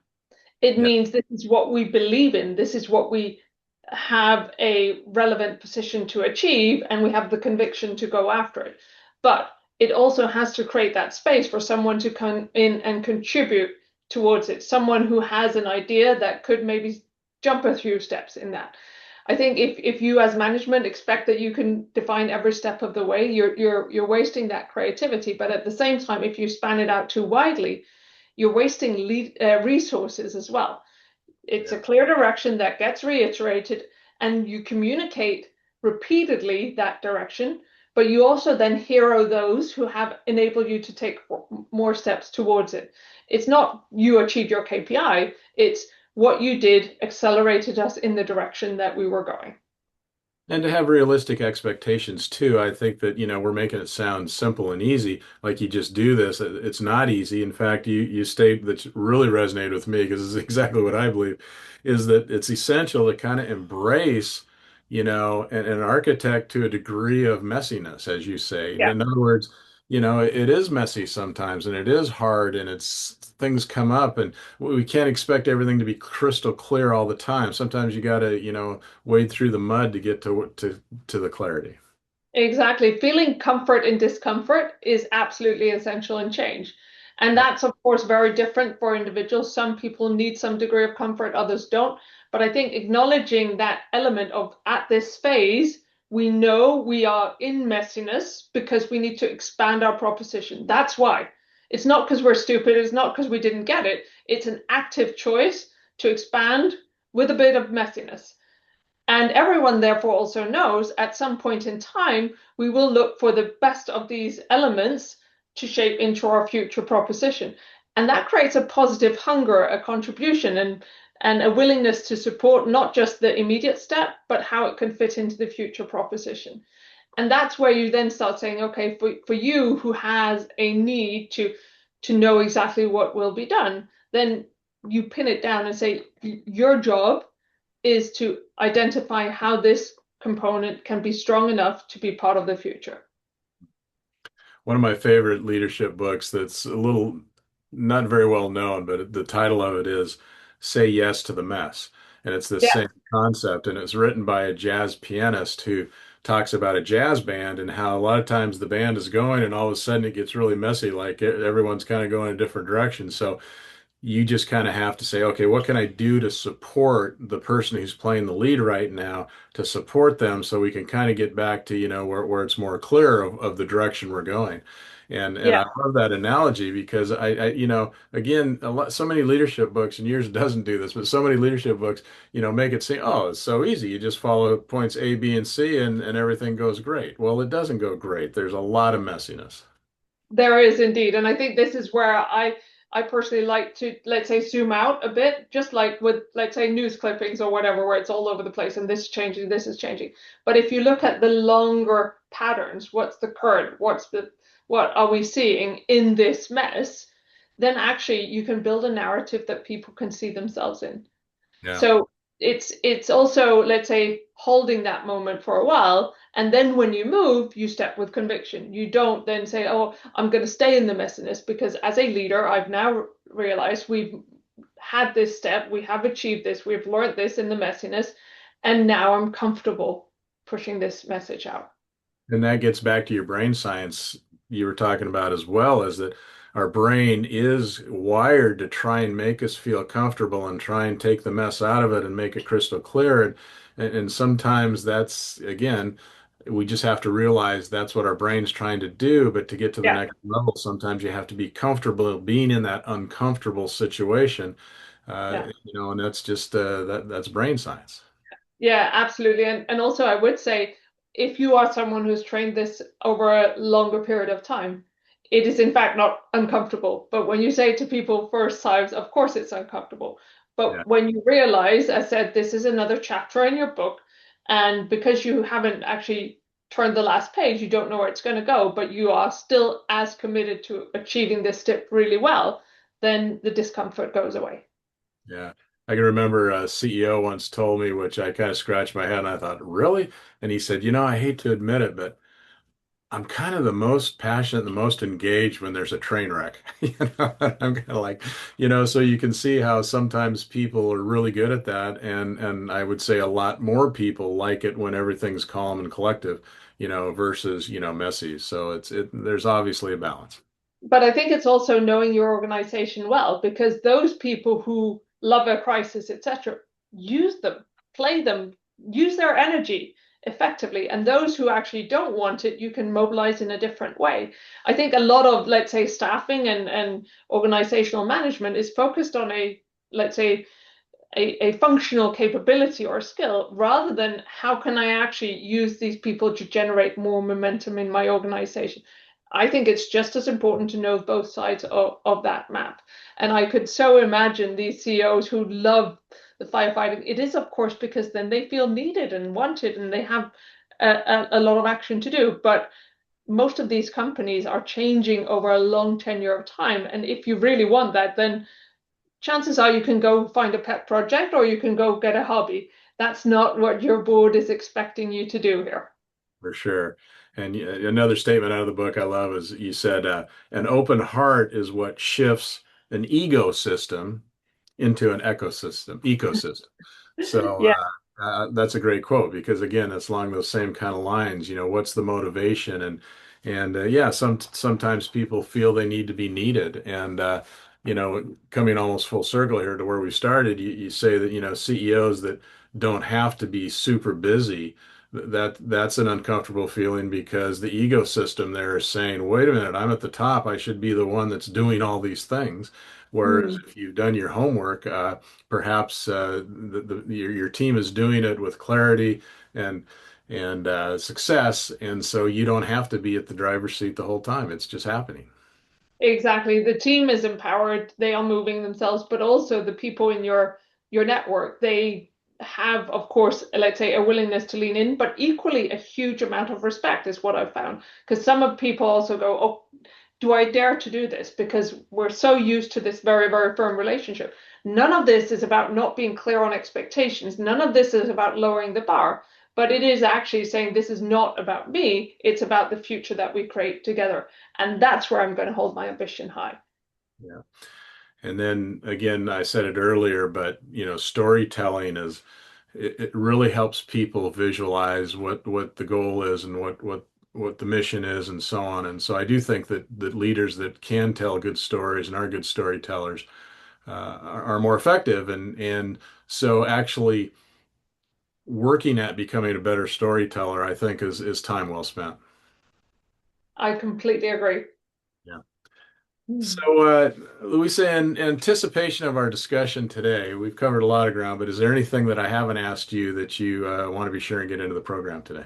It Yeah. means this is what we believe in, this is what we have a relevant position to achieve, and we have the conviction to go after it. But it also has to create that space for someone to come in and contribute towards it, someone who has an idea that could maybe jump a few steps in that. I think if you as management expect that you can define every step of the way, you're wasting that creativity. But at the same time, if you span it out too widely, you're wasting resources as well. It's a Yeah. clear direction that gets reiterated, and you communicate repeatedly that direction, but you also then hero those who have enabled you to take more steps towards it. It's not you achieved your KPI, it's what you did accelerated us in the direction that we were going. And to have realistic expectations too. I think that, we're making it sound simple and easy, like you just do this. It's not easy. In fact, you state that really resonated with me because it's exactly what I believe, is that it's essential to kind of embrace, an architect to a degree of messiness, as you say. Yeah. In other words, it is messy sometimes and it is hard and it's things come up and we can't expect everything to be crystal clear all the time. Sometimes you got to, wade through the mud to get to the clarity. Exactly. Feeling comfort in discomfort is absolutely essential in change. And Yeah. that's, of course, very different for individuals. Some people need some degree of comfort, others don't. But I think acknowledging that element of at this phase, we know we are in messiness because we need to expand our proposition. That's why. It's not because we're stupid, it's not because we didn't get it. It's an active choice to expand with a bit of messiness. And everyone therefore also knows at some point in time, we will look for the best of these elements to shape into our future proposition. And that creates a positive hunger, a contribution, and a willingness to support not just the immediate step, but how it can fit into the future proposition. And that's where you then start saying, okay, for you who has a need to know exactly what will be done, then you pin it down and say, your job is to identify how this component can be strong enough to be part of the future. One of my favorite leadership books that's a little not very well known, but the title of it is Say Yes to the Mess. And it's the Yeah, same concept. And it's written by a jazz pianist who talks about a jazz band and how a lot of times the band is going and all of a sudden it gets really messy, like everyone's kind of going a different direction. So you just kind of have to say, okay, what can I do to support the person who's playing the lead right now to support them so we can kind of get back to, where it's more clear of the direction we're going. And yeah. I love that analogy because again, so many leadership books, and yours doesn't do this, but so many leadership books, make it seem, oh, it's so easy. You just follow points A, B, and C and everything goes great. Well, it doesn't go great. There's a lot of messiness. There is indeed. And I think this is where I personally like to, let's say, zoom out a bit, just like with, let's say, news clippings or whatever, where it's all over the place and this is changing, this is changing. But if you look at the longer patterns, what's the current, what are we seeing in this mess, then actually you can build a narrative that people can see themselves in. Yeah. So it's also, let's say, holding that moment for a while, and then when you move, you step with conviction. You don't then say, "Oh, I'm going to stay in the messiness," because as a leader, I've now realized we've had this step, we have achieved this, we've learned this in the messiness, and now I'm comfortable pushing this message out. And that gets back to your brain science you were talking about as well, is that our brain is wired to try and make us feel comfortable and try and take the mess out of it and make it crystal clear. And sometimes that's, again, we just have to realize that's what our brain's trying to do. But to get to the Yeah, next level, sometimes you have to be comfortable being in that uncomfortable situation. yeah. And that's just that's brain science. Yeah, absolutely. And also I would say if you are someone who's trained this over a longer period of time, it is in fact not uncomfortable. But when you say to people first times, of course it's uncomfortable. Yeah. But when you realize, I said, this is another chapter in your book, and because you haven't actually turned the last page, you don't know where it's going to go, but you are still as committed to achieving this step really well, then the discomfort goes away. Yeah. I can remember a CEO once told me, which I kind of scratched my head and I thought, really? And he said, I hate to admit it, but I'm kind of the most passionate, the most engaged when there's a train wreck. And I'm kind of like, so you can see how sometimes people are really good at that. And I would say a lot more people like it when everything's calm and collective, versus, messy. So there's obviously a balance. But I think it's also knowing your organization well, because those people who love a crisis, etc., use them, play them, use their energy effectively. And those who actually don't want it, you can mobilize in a different way. I think a lot of, let's say, staffing and organizational management is focused on let's say, a functional capability or skill rather than how can I actually use these people to generate more momentum in my organization. I think it's just as important to know both sides of that map. And I could so imagine these CEOs who love the firefighting. It is, of course, because then they feel needed and wanted and they have a lot of action to do. But most of these companies are changing over a long tenure of time. And if you really want that, then chances are you can go find a pet project or you can go get a hobby. That's not what your board is expecting you to do here. For sure. And another statement out of the book I love is you said, an open heart is what shifts an ecosystem into an ecosystem. So Yeah. that's a great quote because again, it's along those same kind of lines. What's the motivation? And yeah, sometimes people feel they need to be needed. And coming almost full circle here to where we started, you say that CEOs that don't have to be super busy, that's an uncomfortable feeling because the ego system there is saying, wait a minute, I'm at the top. I should be the one that's doing all these things. Whereas Mm. if you've done your homework, perhaps your team is doing it with clarity and success, and so you don't have to be at the driver's seat the whole time. It's just happening. Exactly. The team is empowered, they are moving themselves, but also the people in your network, they have, of course, let's say a willingness to lean in, but equally a huge amount of respect is what I've found. Because some of people also go, oh, do I dare to do this? Because we're so used to this very, very firm relationship. None of this is about not being clear on expectations. None of this is about lowering the bar, but it is actually saying this is not about me. It's about the future that we create together. And that's where I'm going to hold my ambition high. Yeah. And then again, I said it earlier, but storytelling it really helps people visualize what the goal is and what the mission is and so on. And so I do think that leaders that can tell good stories and are good storytellers are more effective. And so actually working at becoming a better storyteller, I think is time well spent. I completely agree. Yeah. Hmm. So, Louisa, in anticipation of our discussion today, we've covered a lot of ground, but is there anything that I haven't asked you that you want to be sure and get into the program today?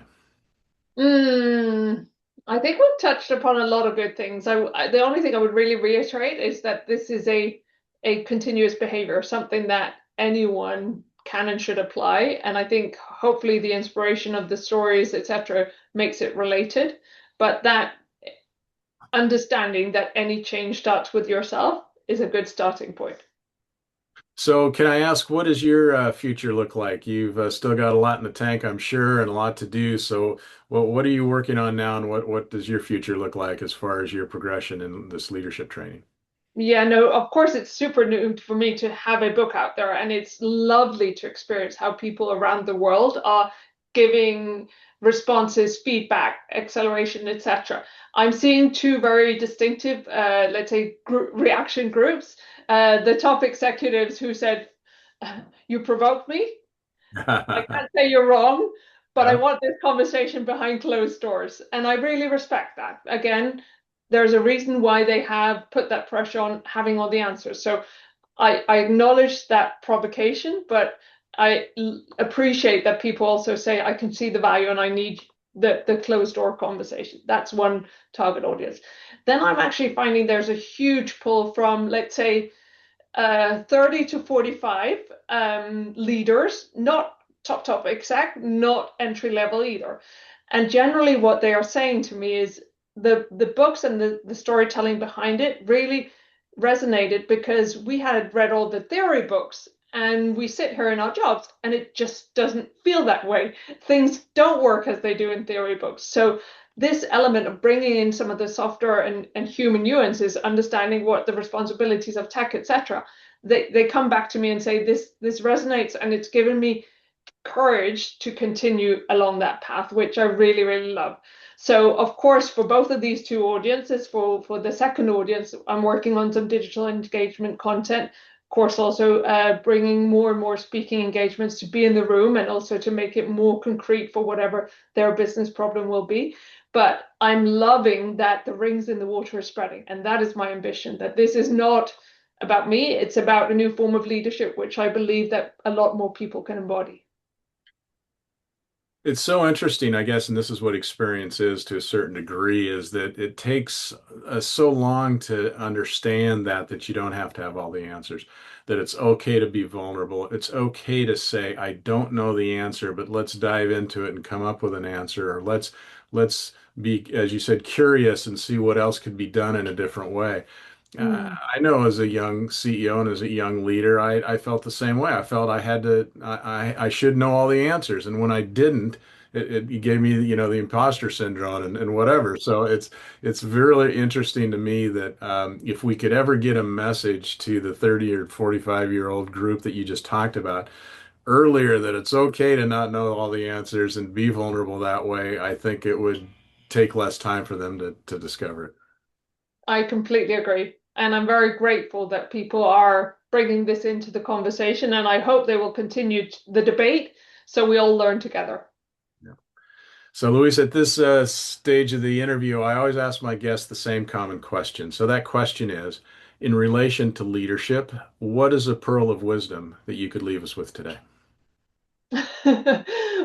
Mm, I think we've touched upon a lot of good things. The only thing I would really reiterate is that this is a continuous behavior, something that anyone can and should apply. And I think hopefully the inspiration of the stories, etc., makes it related. But that understanding that any change starts with yourself is a good starting point. So, can I ask, what does your future look like? You've still got a lot in the tank, I'm sure, and a lot to do. So, what are you working on now, and what does your future look like as far as your progression in this leadership training? Yeah, no, of course, it's super new for me to have a book out there, and it's lovely to experience how people around the world are giving responses, feedback, acceleration, etc. I'm seeing two very distinctive, let's say, reaction groups. The top executives who said, "You provoked me. I can't say you're wrong, but I Yeah. want this conversation behind closed doors." And I really respect that. Again, there's a reason why they have put that pressure on having all the answers. So I acknowledge that provocation, but appreciate that people also say, I can see the value and I need the closed door conversation. That's one target audience. Then I'm actually finding there's a huge pull from, let's say, 30 to 45 leaders, not top exec, not entry level either. And generally, what they are saying to me is the books and the storytelling behind it really resonated because we had read all the theory books and we sit here in our jobs and it just doesn't feel that way. Things don't work as they do in theory books. So this element of bringing in some of the softer and human nuances, understanding what the responsibilities of tech, etc., they come back to me and say this resonates and it's given me courage to continue along that path, which I really, really love. So, of course, for both of these two audiences, for the second audience, I'm working on some digital engagement content. Of course, also bringing more and more speaking engagements to be in the room and also to make it more concrete for whatever their business problem will be. But I'm loving that the rings in the water are spreading. And that is my ambition, that this is not about me, it's about a new form of leadership, which I believe that a lot more people can embody. It's so interesting, I guess, and this is what experience is to a certain degree, is that it takes so long to understand that you don't have to have all the answers, that it's okay to be vulnerable. It's okay to say, I don't know the answer, but let's dive into it and come up with an answer, or let's be, as you said, curious and see what else could be done in a different way. Mm. I know as a young CEO and as a young leader, I felt the same way. I felt I should know all the answers. And when I didn't, it gave me, the imposter syndrome and whatever. So it's really interesting to me that if we could ever get a message to the 30 or 45-year-old group that you just talked about earlier, that it's okay to not know all the answers and be vulnerable that way, I think it would take less time for them to discover it. I completely agree. And I'm very grateful that people are bringing this into the conversation, and I hope they will continue the debate so we all learn together. Yeah. So, Luis, at this stage of the interview, I always ask my guests the same common question. So that question is, in relation to leadership, what is a pearl of wisdom that you could leave us with today?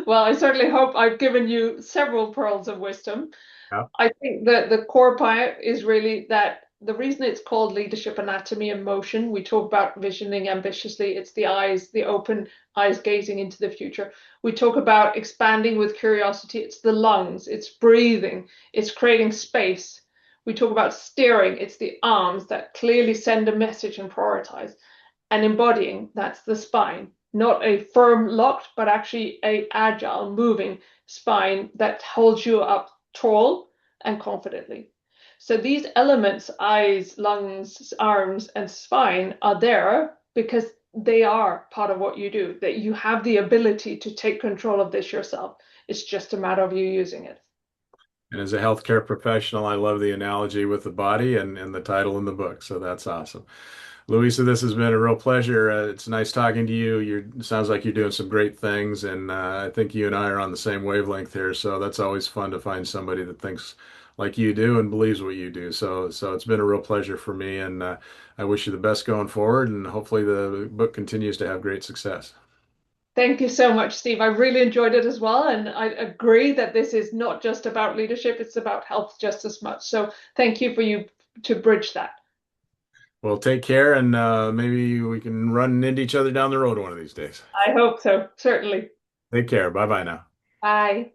Well, I certainly hope I've given you several pearls of wisdom. Yeah. I think that the core part is really that the reason it's called leadership anatomy and motion, we talk about visioning ambitiously, it's the eyes, the open eyes gazing into the future. We talk about expanding with curiosity, it's the lungs, it's breathing, it's creating space. We talk about steering, it's the arms that clearly send a message and prioritize. And embodying, that's the spine. Not a firm locked, but actually a agile, moving spine that holds you up tall and confidently. So these elements, eyes, lungs, arms, and spine, are there because they are part of what you do, that you have the ability to take control of this yourself. It's just a matter of you using it. And as a healthcare professional, I love the analogy with the body and the title in the book. So that's awesome. Louisa, this has been a real pleasure. It's nice talking to you. Sounds like you're doing some great things, and I think you and I are on the same wavelength here. So that's always fun to find somebody that thinks like you do and believes what you do. So it's been a real pleasure for me, and I wish you the best going forward, and hopefully the book continues to have great success. Thank you so much, Steve. I really enjoyed it as well. And I agree that this is not just about leadership, it's about health just as much. So thank you for you to bridge that. Well, take care, and maybe we can run into each other down the road one of these days. I hope so, certainly. Take care. Bye bye now. Bye.